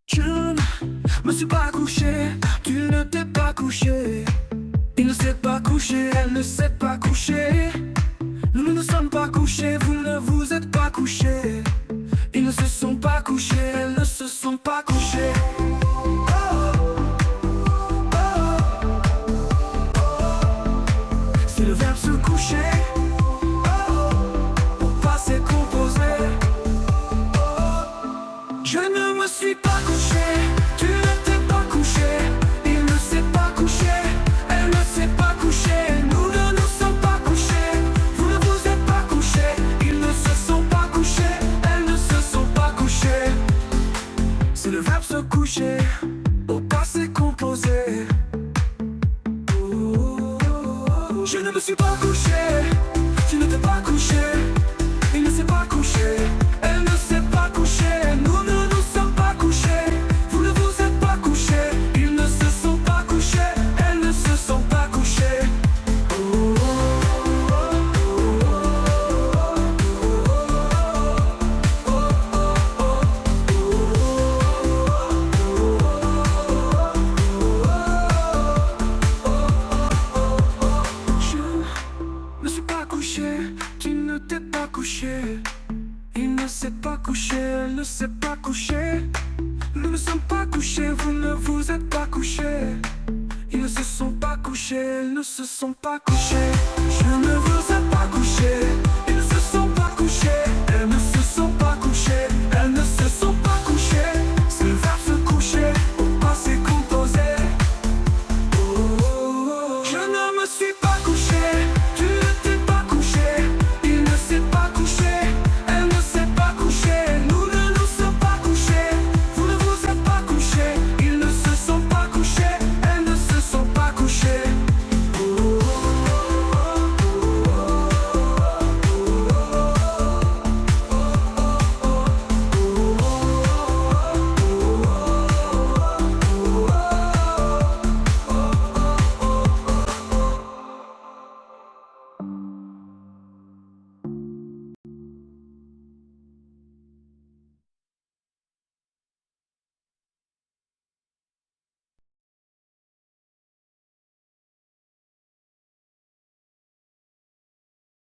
Je ne me suis pas couché, tu ne t'es pas couché. Il ne s'est pas couché, elle ne s'est pas couchée. Nous ne nous sommes pas couchés, vous ne vous êtes pas couchés. Ils ne se sont pas couchés, elles ne se sont pas couchées. C'est le verbe se coucher. Au passé composé. Je ne me suis pas couché, tu ne t'es pas couché. Il ne s'est pas couché, elle ne s'est pas couchée. Nous ne nous sommes pas couchés, vous ne vous êtes pas couchés. Ils ne se sont pas couchés, elles ne se sont pas couchées. C'est le verbe se coucher, au passé composé. Je ne me suis pas couché, tu ne t'es pas couché. Il ne s'est pas couché, elle ne s'est pas couchée. Nous ne nous sommes pas couchés, vous ne vous êtes pas couchés. Ils ne se sont pas couchés, elles ne se sont pas couchées. Je ne suis pas couché, tu ne t'es pas couché. Il ne s'est pas couché, elle ne s'est pas couchée. Nous ne sommes pas couchés, vous ne vous êtes pas couchés. Ils ne se sont pas couchés, elles ne se sont pas couchés. Je ne vous ai pas couché.